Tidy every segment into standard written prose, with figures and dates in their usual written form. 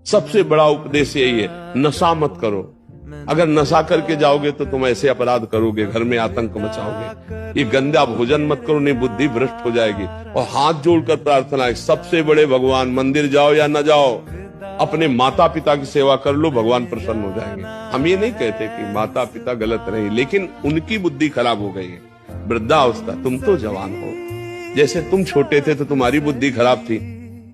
सबसे बड़ा उपदेश यही है, नशा मत करो। अगर नशा करके जाओगे तो तुम ऐसे अपराध करोगे, घर में आतंक मचाओगे। ये गंदा भोजन मत करो, नहीं बुद्धि भ्रष्ट हो जाएगी। और हाथ जोड़कर प्रार्थना है, सबसे बड़े भगवान, मंदिर जाओ या न जाओ, अपने माता पिता की सेवा कर लो, भगवान प्रसन्न हो जाएंगे। हम ये नहीं कहते कि माता पिता गलत नहीं, लेकिन उनकी बुद्धि खराब हो गई है। वृद्धावस्था, तुम तो जवान हो, जैसे तुम छोटे थे तो तुम्हारी बुद्धि खराब थी,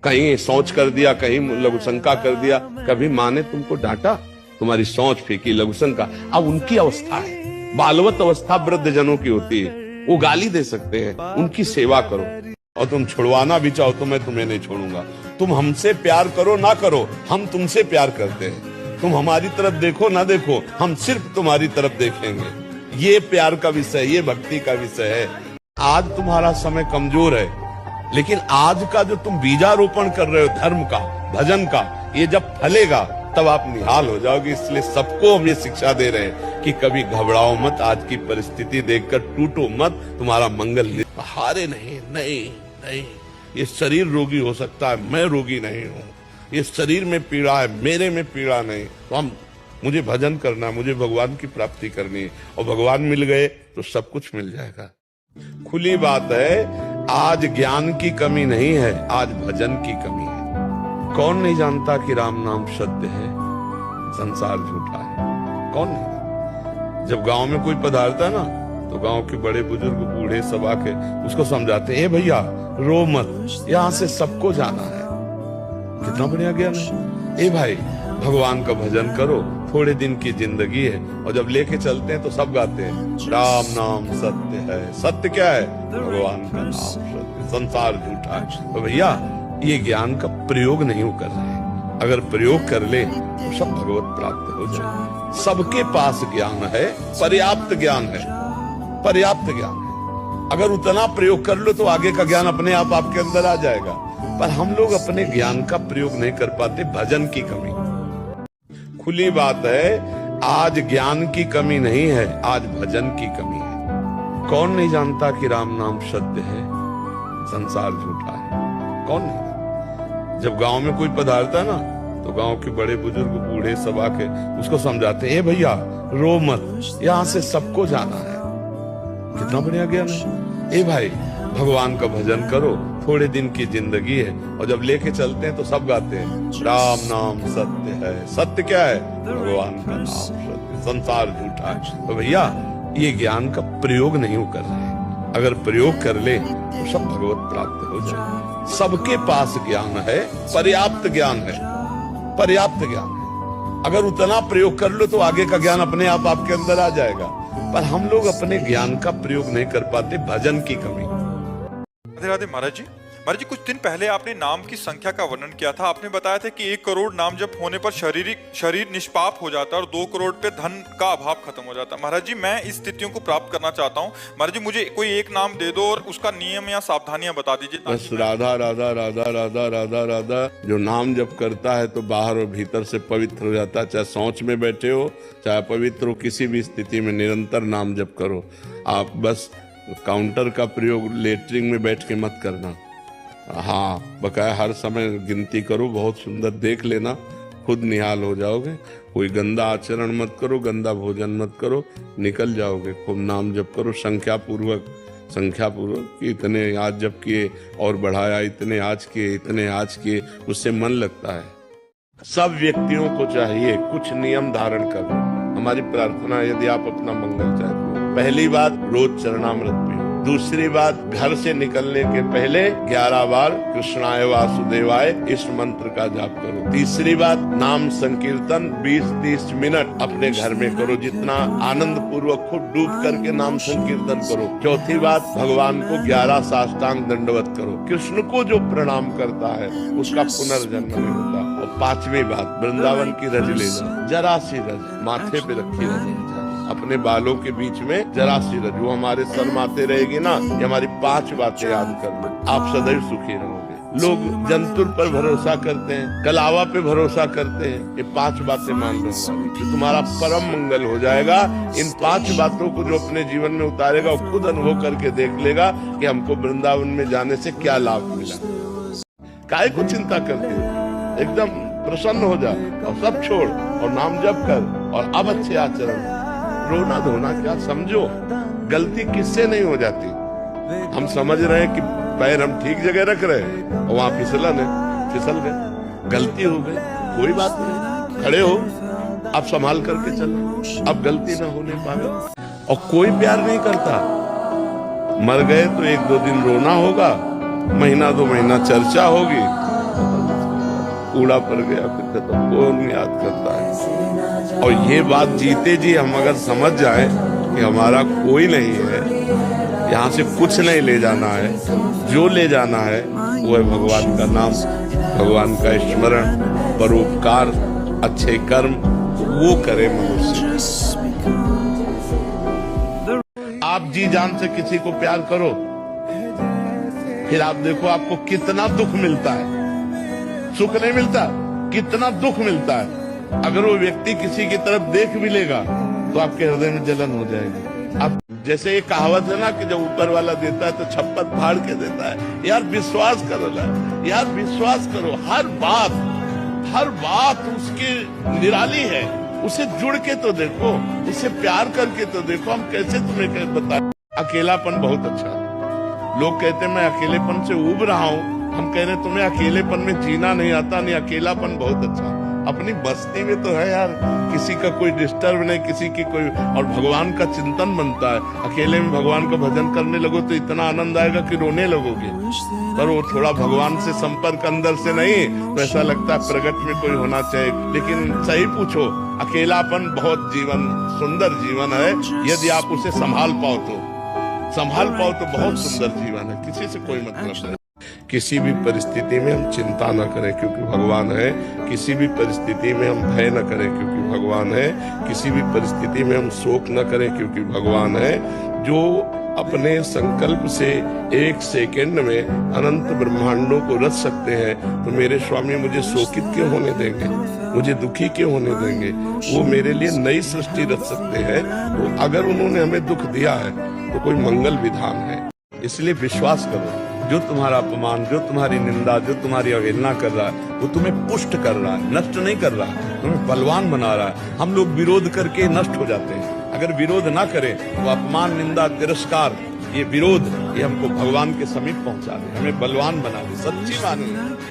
कहीं सोच कर दिया, कहीं लघुशंका कर दिया, कभी माँ ने तुमको डांटा, तुम्हारी सोच फेंकी लघुशंका। अब उनकी अवस्था है, बालवत अवस्था वृद्ध जनों की होती है, वो गाली दे सकते हैं, उनकी सेवा करो। और तुम छुड़वाना भी चाहो तो मैं तुम्हें नहीं छोड़ूंगा। तुम हमसे प्यार करो ना करो, हम तुमसे प्यार करते हैं। तुम हमारी तरफ देखो ना देखो, हम सिर्फ तुम्हारी तरफ देखेंगे। ये प्यार का विषय, ये भक्ति का विषय है। आज तुम्हारा समय कमजोर है, लेकिन आज का जो तुम बीजारोपण कर रहे हो धर्म का, भजन का, ये जब फलेगा तब आप निहाल हो जाओगे। इसलिए सबको हम ये शिक्षा दे रहे हैं कि कभी घबराओ मत, आज की परिस्थिति देखकर टूटो मत, तुम्हारा मंगल हारे नहीं। नहीं नहीं, ये शरीर रोगी हो सकता है, मैं रोगी नहीं हूँ। ये शरीर में पीड़ा है, मेरे में पीड़ा नहीं। तो मुझे भजन करना, मुझे भगवान की प्राप्ति करनी है, और भगवान मिल गए तो सब कुछ मिल जाएगा। खुली बात है, आज ज्ञान की कमी नहीं है, आज भजन की कमी है। कौन नहीं जानता कि राम नाम सत्य है, संसार झूठा है? कौन नहीं? जब गांव में कोई पधारता ना तो गांव के बड़े बुजुर्ग बूढ़े सब आके उसको समझाते हैं, भैया रो मत, यहाँ से सबको जाना है। कितना बढ़िया ज्ञान है। ए भाई, भगवान का भजन करो, थोड़े दिन की जिंदगी है। और जब लेके चलते हैं तो सब गाते हैं, राम नाम सत्य है। सत्य क्या है? भगवान का नाम सत्य, संसार झूठा है। तो भैया, ये ज्ञान का प्रयोग नहीं कर रहे। अगर प्रयोग कर ले तो सब भगवत प्राप्त हो जाए। सबके पास ज्ञान है, पर्याप्त ज्ञान है, पर्याप्त ज्ञान है। अगर उतना प्रयोग कर लो तो आगे का ज्ञान अपने आप आपके अंदर आ जाएगा। पर हम लोग अपने ज्ञान का प्रयोग नहीं कर पाते, भजन की कमी। खुली बात है, आज ज्ञान की कमी नहीं है, आज भजन की कमी है। कौन नहीं जानता कि राम नाम सत्य है, संसार झूठा है? कौन नहीं? जब गांव में कोई पधारता ना तो गांव के बड़े बुजुर्ग बूढ़े सब आके उसको समझाते हैं, भैया रो मत, यहाँ से सबको जाना है। कितना बढ़िया ज्ञान है। ए भाई, भगवान का भजन करो, थोड़े दिन की जिंदगी है। और जब लेके चलते हैं तो सब गाते हैं, राम नाम सत्य है। सत्य क्या है? भगवान का नाम सत्य, संसार झूठा है। तो भैया, ये ज्ञान का प्रयोग नहीं कर रहे। अगर प्रयोग कर ले तो सब भगवत प्राप्त हो जाए। सबके पास ज्ञान है, पर्याप्त ज्ञान है, पर्याप्त ज्ञान है। अगर उतना प्रयोग कर लो तो आगे का ज्ञान अपने आप आपके अंदर आ जाएगा। पर हम लोग अपने ज्ञान का प्रयोग नहीं कर पाते, भजन की कमी। राधे राधे महाराज जी। महाराज जी, कुछ दिन पहले आपने नाम की संख्या का वर्णन किया था। आपने बताया था कि 1 करोड़ नाम जप होने पर शरीर निष्पाप हो जाता है और 2 करोड़ पे धन का अभाव खत्म हो जाता है। महाराज जी, मैं इस स्थितियों को प्राप्त करना चाहता हूँ। महाराज जी, मुझे कोई एक नाम दे दो और उसका नियम या सावधानियां बता दीजिए। बस राधा राधा राधा राधा राधा राधा। जो नाम जप करता है तो बाहर और भीतर से पवित्र हो जाता है। चाहे शौच में बैठे हो, चाहे पवित्र हो, किसी भी स्थिति में निरंतर नाम जप करो। आप बस काउंटर का प्रयोग लेटरिन में बैठ के मत करना। हाँ, बकाया हर समय गिनती करो, बहुत सुंदर देख लेना, खुद निहाल हो जाओगे। कोई गंदा आचरण मत करो, गंदा भोजन मत करो, निकल जाओगे। खूब नाम जप करो, संख्या पूर्वक कि इतने आज जप किए और बढ़ाया, इतने आज किए, इतने आज किए, उससे मन लगता है। सब व्यक्तियों को चाहिए कुछ नियम धारण करना। हमारी प्रार्थना, यदि आप अपना मंगल चाहते हो, पहली बात रोज चरणामृत पियो। दूसरी बात, घर से निकलने के पहले 11 बार कृष्णाय वासुदेवाय इस मंत्र का जाप करो। तीसरी बात, नाम संकीर्तन 20-30 मिनट अपने घर में करो, जितना आनंद पूर्वक खुद डूब करके नाम संकीर्तन करो। चौथी बात, भगवान को 11 साष्टांग दंडवत करो। कृष्ण को जो प्रणाम करता है उसका पुनर्जन्म नहीं होता। और 5वीं बात, वृंदावन की रज ले जाओ, जरा सी रज माथे पे रखी रज, अपने बालों के बीच में जरा सी रज, वो हमारे सर माथे रहेगी ना। ये हमारी 5 बातें याद करना, आप सदैव सुखी रहोगे। लोग जंतुर पर भरोसा करते हैं, कलावा पे भरोसा करते हैं, ये 5 बातें मान लो, तो तुम्हारा परम मंगल हो जाएगा। इन 5 बातों को जो अपने जीवन में उतारेगा वो खुद अनुभव करके देख लेगा कि हमको वृंदावन में जाने से क्या लाभ मिला। काहे को चिंता करते हो? एकदम प्रसन्न हो जा और सब छोड़ और नाम जप कर और अब अच्छे आचरण। रोना धोना क्या, समझो गलती किससे नहीं हो जाती। हम समझ रहे हैं कि पैर हम ठीक जगह रख रहे हैं और वहां फिसल गए, गलती हो गई, कोई बात नहीं, खड़े हो, अब संभाल करके चलो, अब गलती ना होने पाए। और कोई प्यार नहीं करता, मर गए तो 1-2 दिन रोना होगा, महीना 2 महीना चर्चा होगी, कूड़ा पड़ गया फिर तो कौन याद करता है। और ये बात जीते जी हम अगर समझ जाए कि हमारा कोई नहीं है, यहाँ से कुछ नहीं ले जाना है, जो ले जाना है वो है भगवान का नाम, भगवान का स्मरण, परोपकार, अच्छे कर्म, वो करे मनुष्य। आप जी जान से किसी को प्यार करो, फिर आप देखो आपको कितना दुख मिलता है, सुख नहीं मिलता, कितना दुख मिलता है। अगर वो व्यक्ति किसी की तरफ देख भी लेगा तो आपके हृदय में जलन हो जाएगी। अब जैसे ये कहावत है ना कि जब ऊपर वाला देता है तो छप्पर फाड़ के देता है। यार विश्वास करो, यार विश्वास करो, हर बात उसकी निराली है, उसे जुड़ के तो देखो, उससे प्यार करके तो देखो। हम कैसे तुम्हें बताएं, अकेलापन बहुत अच्छा। लोग कहते हैं मैं अकेलेपन से उब रहा हूँ, हम कह रहे तुम्हें अकेलेपन में जीना नहीं आता, नहीं अकेलापन बहुत अच्छा। अपनी बस्ती में तो है यार, किसी का कोई डिस्टर्ब नहीं, किसी की कोई, और भगवान का चिंतन बनता है। अकेले में भगवान का भजन करने लगो तो इतना आनंद आएगा कि रोने लगोगे। पर वो थोड़ा भगवान से संपर्क अंदर से नहीं तो ऐसा लगता है प्रगट में कोई होना चाहिए। लेकिन सही पूछो, अकेलापन बहुत जीवन, सुंदर जीवन है, यदि आप उसे संभाल पाओ तो बहुत सुंदर जीवन है। किसी से कोई मतलब नहीं। किसी भी परिस्थिति में हम चिंता न करें क्योंकि भगवान है, किसी भी परिस्थिति में हम भय न करें क्योंकि भगवान है, किसी भी परिस्थिति में हम शोक न करें क्योंकि भगवान है। जो अपने संकल्प से 1 सेकंड में अनंत ब्रह्मांडों को रच सकते हैं, तो मेरे स्वामी मुझे शोकित क्यों होने देंगे, मुझे दुखी क्यों होने देंगे। वो मेरे लिए नई सृष्टि रच सकते हैं। तो अगर उन्होंने हमें दुख दिया है तो कोई मंगल विधान है। इसलिए विश्वास करो, जो तुम्हारा अपमान, जो तुम्हारी निंदा, जो तुम्हारी अवहेलना कर रहा है, वो तुम्हें पुष्ट कर रहा है, नष्ट नहीं कर रहा है, तुम्हें बलवान बना रहा है। हम लोग विरोध करके नष्ट हो जाते हैं। अगर विरोध ना करें तो अपमान, निंदा, तिरस्कार, ये विरोध, ये हमको भगवान के समीप पहुंचा दे, हमें बलवान बना दे। सच्ची मानिए।